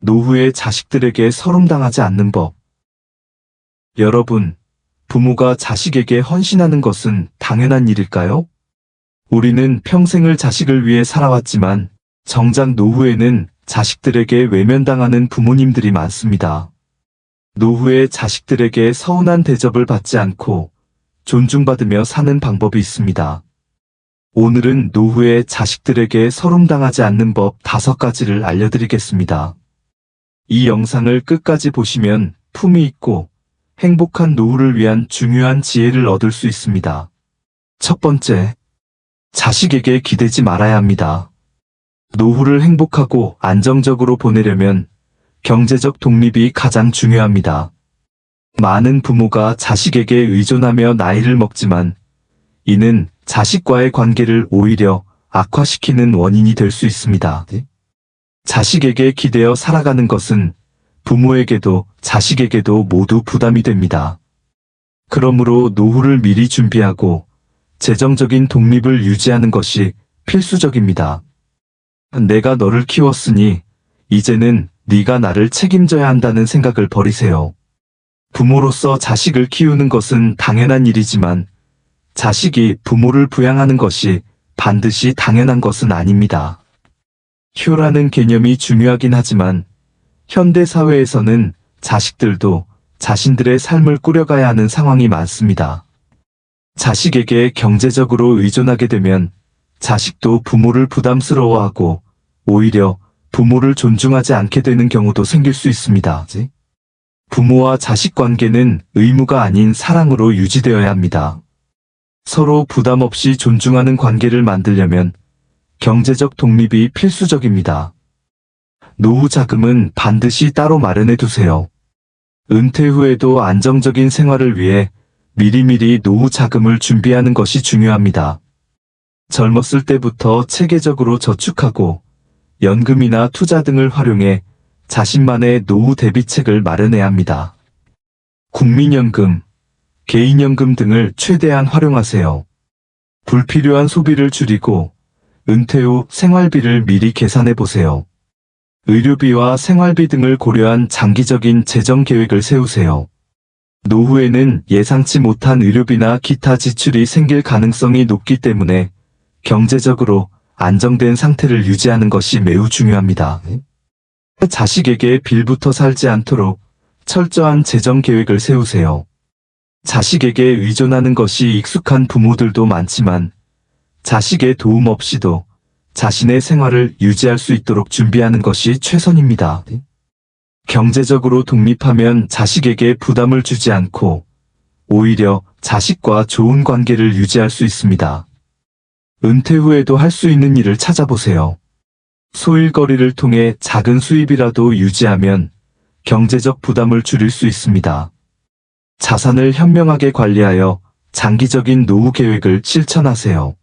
노후에 자식들에게 서름당하지 않는 법. 여러분, 부모가 자식에게 헌신하는 것은 당연한 일일까요? 우리는 평생을 자식을 위해 살아왔지만 정작 노후에는 자식들에게 외면당하는 부모님들이 많습니다. 노후에 자식들에게 서운한 대접을 받지 않고 존중받으며 사는 방법이 있습니다. 오늘은 노후에 자식들에게 서름당하지 않는 법 5가지를 알려드리겠습니다. 이 영상을 끝까지 보시면 품위 있고 행복한 노후를 위한 중요한 지혜를 얻을 수 있습니다. 첫 번째, 자식에게 기대지 말아야 합니다. 노후를 행복하고 안정적으로 보내려면 경제적 독립이 가장 중요합니다. 많은 부모가 자식에게 의존하며 나이를 먹지만 이는 자식과의 관계를 오히려 악화시키는 원인이 될 수 있습니다. 자식에게 기대어 살아가는 것은 부모에게도 자식에게도 모두 부담이 됩니다. 그러므로 노후를 미리 준비하고 재정적인 독립을 유지하는 것이 필수적입니다. 내가 너를 키웠으니 이제는 네가 나를 책임져야 한다는 생각을 버리세요. 부모로서 자식을 키우는 것은 당연한 일이지만 자식이 부모를 부양하는 것이 반드시 당연한 것은 아닙니다. 효라는 개념이 중요하긴 하지만 현대 사회에서는 자식들도 자신들의 삶을 꾸려가야 하는 상황이 많습니다. 자식에게 경제적으로 의존하게 되면 자식도 부모를 부담스러워하고 오히려 부모를 존중하지 않게 되는 경우도 생길 수 있습니다. 부모와 자식 관계는 의무가 아닌 사랑으로 유지되어야 합니다. 서로 부담 없이 존중하는 관계를 만들려면 경제적 독립이 필수적입니다. 노후 자금은 반드시 따로 마련해 두세요. 은퇴 후에도 안정적인 생활을 위해 미리미리 노후 자금을 준비하는 것이 중요합니다. 젊었을 때부터 체계적으로 저축하고 연금이나 투자 등을 활용해 자신만의 노후 대비책을 마련해야 합니다. 국민연금, 개인연금 등을 최대한 활용하세요. 불필요한 소비를 줄이고 은퇴 후 생활비를 미리 계산해 보세요. 의료비와 생활비 등을 고려한 장기적인 재정 계획을 세우세요. 노후에는 예상치 못한 의료비나 기타 지출이 생길 가능성이 높기 때문에 경제적으로 안정된 상태를 유지하는 것이 매우 중요합니다. 자식에게 빌부터 살지 않도록 철저한 재정 계획을 세우세요. 자식에게 의존하는 것이 익숙한 부모들도 많지만 자식의 도움 없이도 자신의 생활을 유지할 수 있도록 준비하는 것이 최선입니다. 경제적으로 독립하면 자식에게 부담을 주지 않고 오히려 자식과 좋은 관계를 유지할 수 있습니다. 은퇴 후에도 할 수 있는 일을 찾아보세요. 소일거리를 통해 작은 수입이라도 유지하면 경제적 부담을 줄일 수 있습니다. 자산을 현명하게 관리하여 장기적인 노후 계획을 실천하세요.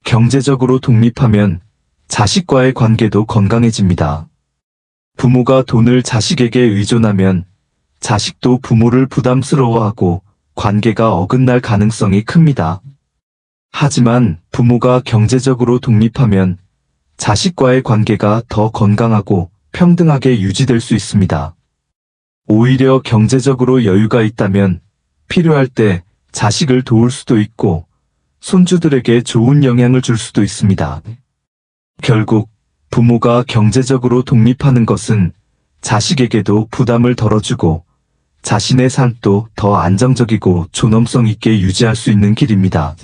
경제적으로 독립하면 자식과의 관계도 건강해집니다. 부모가 돈을 자식에게 의존하면 자식도 부모를 부담스러워하고 관계가 어긋날 가능성이 큽니다. 하지만 부모가 경제적으로 독립하면 자식과의 관계가 더 건강하고 평등하게 유지될 수 있습니다. 오히려 경제적으로 여유가 있다면 필요할 때 자식을 도울 수도 있고 손주들에게 좋은 영향을 줄 수도 있습니다. 결국 부모가 경제적으로 독립하는 것은 자식에게도 부담을 덜어주고 자신의 삶도 더 안정적이고 존엄성 있게 유지할 수 있는 길입니다.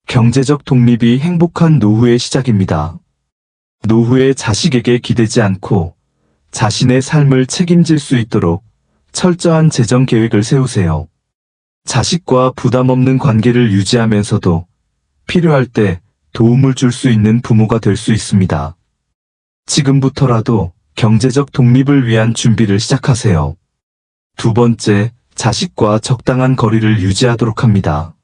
경제적 독립이 행복한 노후의 시작입니다. 노후에 자식에게 기대지 않고 자신의 삶을 책임질 수 있도록 철저한 재정 계획을 세우세요. 자식과 부담 없는 관계를 유지하면서도 필요할 때 도움을 줄 수 있는 부모가 될 수 있습니다. 지금부터라도 경제적 독립을 위한 준비를 시작하세요. 두 번째, 자식과 적당한 거리를 유지하도록 합니다.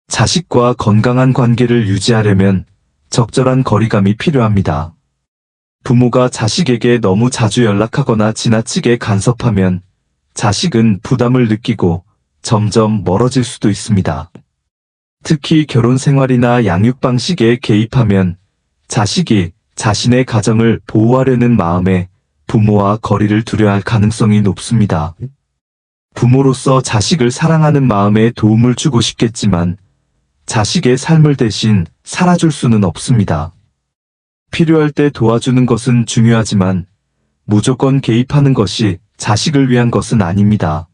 자식과 건강한 관계를 유지하려면 적절한 거리감이 필요합니다. 부모가 자식에게 너무 자주 연락하거나 지나치게 간섭하면 자식은 부담을 느끼고 점점 멀어질 수도 있습니다. 특히 결혼 생활이나 양육 방식에 개입하면 자식이 자신의 가정을 보호하려는 마음에 부모와 거리를 두려야 할 가능성이 높습니다. 부모로서 자식을 사랑하는 마음에 도움을 주고 싶겠지만 자식의 삶을 대신 살아줄 수는 없습니다. 필요할 때 도와주는 것은 중요하지만 무조건 개입하는 것이 자식을 위한 것은 아닙니다.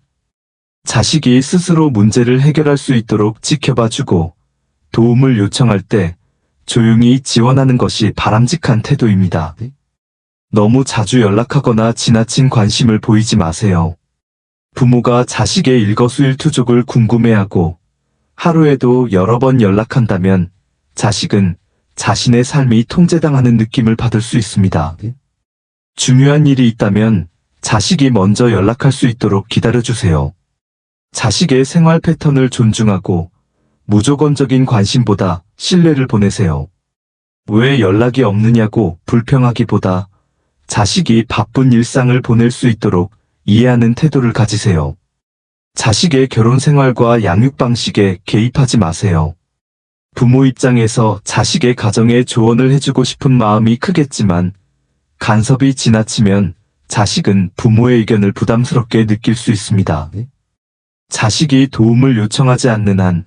자식이 스스로 문제를 해결할 수 있도록 지켜봐주고 도움을 요청할 때 조용히 지원하는 것이 바람직한 태도입니다. 너무 자주 연락하거나 지나친 관심을 보이지 마세요. 부모가 자식의 일거수일투족을 궁금해하고 하루에도 여러 번 연락한다면 자식은 자신의 삶이 통제당하는 느낌을 받을 수 있습니다. 중요한 일이 있다면 자식이 먼저 연락할 수 있도록 기다려주세요. 자식의 생활 패턴을 존중하고 무조건적인 관심보다 신뢰를 보내세요. 왜 연락이 없느냐고 불평하기보다 자식이 바쁜 일상을 보낼 수 있도록 이해하는 태도를 가지세요. 자식의 결혼 생활과 양육 방식에 개입하지 마세요. 부모 입장에서 자식의 가정에 조언을 해주고 싶은 마음이 크겠지만 간섭이 지나치면 자식은 부모의 의견을 부담스럽게 느낄 수 있습니다. 자식이 도움을 요청하지 않는 한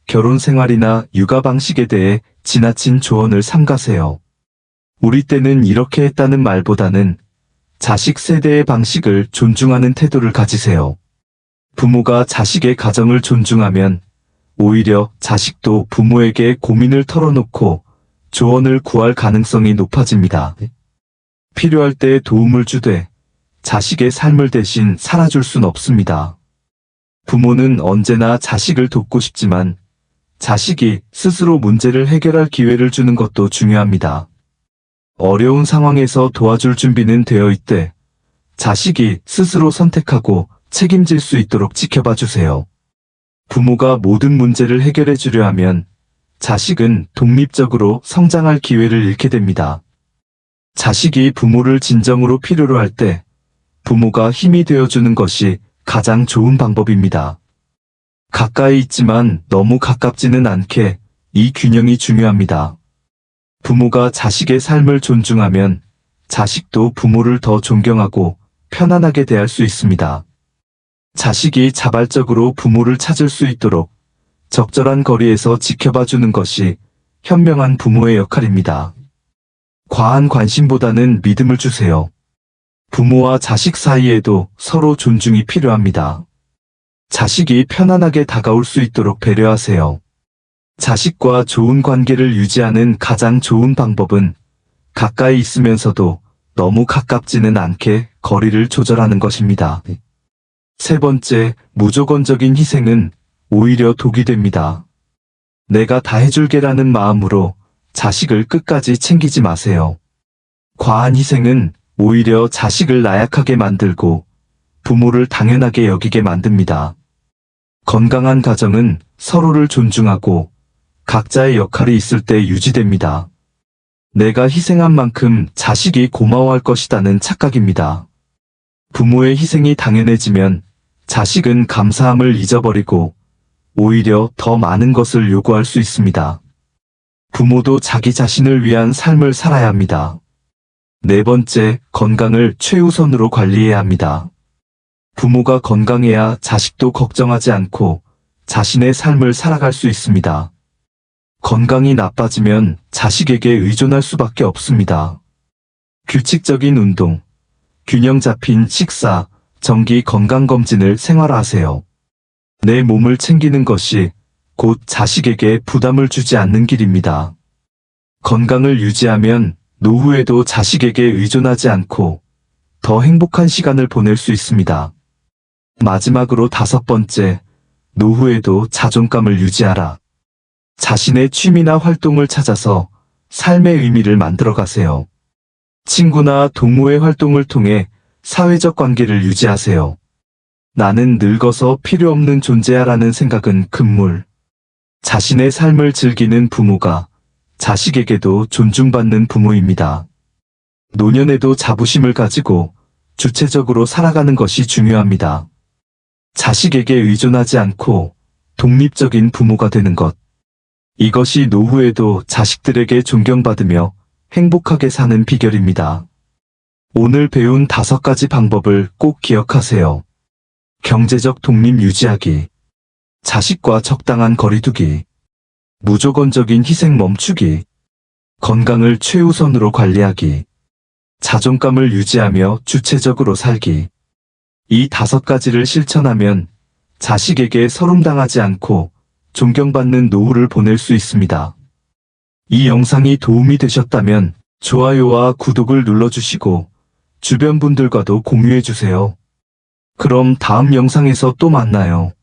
결혼 생활이나 육아 방식에 대해 지나친 조언을 삼가세요. 우리 때는 이렇게 했다는 말보다는 자식 세대의 방식을 존중하는 태도를 가지세요. 부모가 자식의 가정을 존중하면 오히려 자식도 부모에게 고민을 털어놓고 조언을 구할 가능성이 높아집니다. 필요할 때 도움을 주되 자식의 삶을 대신 살아줄 순 없습니다. 부모는 언제나 자식을 돕고 싶지만 자식이 스스로 문제를 해결할 기회를 주는 것도 중요합니다. 어려운 상황에서 도와줄 준비는 되어 있되 자식이 스스로 선택하고 책임질 수 있도록 지켜봐 주세요. 부모가 모든 문제를 해결해 주려 하면 자식은 독립적으로 성장할 기회를 잃게 됩니다. 자식이 부모를 진정으로 필요로 할 때 부모가 힘이 되어주는 것이 가장 좋은 방법입니다. 가까이 있지만 너무 가깝지는 않게 이 균형이 중요합니다. 부모가 자식의 삶을 존중하면 자식도 부모를 더 존경하고 편안하게 대할 수 있습니다. 자식이 자발적으로 부모를 찾을 수 있도록 적절한 거리에서 지켜봐주는 것이 현명한 부모의 역할입니다. 과한 관심보다는 믿음을 주세요. 부모와 자식 사이에도 서로 존중이 필요합니다. 자식이 편안하게 다가올 수 있도록 배려하세요. 자식과 좋은 관계를 유지하는 가장 좋은 방법은 가까이 있으면서도 너무 가깝지는 않게 거리를 조절하는 것입니다. 세 번째, 무조건적인 희생은 오히려 독이 됩니다. 내가 다 해줄게라는 마음으로 자식을 끝까지 챙기지 마세요. 과한 희생은 오히려 자식을 나약하게 만들고 부모를 당연하게 여기게 만듭니다. 건강한 가정은 서로를 존중하고 각자의 역할이 있을 때 유지됩니다. 내가 희생한 만큼 자식이 고마워할 것이라는 착각입니다. 부모의 희생이 당연해지면 자식은 감사함을 잊어버리고 오히려 더 많은 것을 요구할 수 있습니다. 부모도 자기 자신을 위한 삶을 살아야 합니다. 네 번째, 건강을 최우선으로 관리해야 합니다. 부모가 건강해야 자식도 걱정하지 않고 자신의 삶을 살아갈 수 있습니다. 건강이 나빠지면 자식에게 의존할 수밖에 없습니다. 규칙적인 운동, 균형 잡힌 식사, 정기 건강검진을 생활화하세요. 내 몸을 챙기는 것이 곧 자식에게 부담을 주지 않는 길입니다. 건강을 유지하면 노후에도 자식에게 의존하지 않고 더 행복한 시간을 보낼 수 있습니다. 마지막으로 다섯 번째, 노후에도 자존감을 유지하라. 자신의 취미나 활동을 찾아서 삶의 의미를 만들어 가세요. 친구나 동호회 활동을 통해 사회적 관계를 유지하세요. 나는 늙어서 필요 없는 존재야라는 생각은 금물. 자신의 삶을 즐기는 부모가 자식에게도 존중받는 부모입니다. 노년에도 자부심을 가지고 주체적으로 살아가는 것이 중요합니다. 자식에게 의존하지 않고 독립적인 부모가 되는 것. 이것이 노후에도 자식들에게 존경받으며 행복하게 사는 비결입니다. 오늘 배운 5가지 방법을 꼭 기억하세요. 경제적 독립 유지하기, 자식과 적당한 거리 두기, 무조건적인 희생 멈추기, 건강을 최우선으로 관리하기, 자존감을 유지하며 주체적으로 살기. 이 5가지를 실천하면 자식에게 서름당하지 않고 존경받는 노후를 보낼 수 있습니다. 이 영상이 도움이 되셨다면 좋아요와 구독을 눌러주시고 주변 분들과도 공유해주세요. 그럼 다음 영상에서 또 만나요.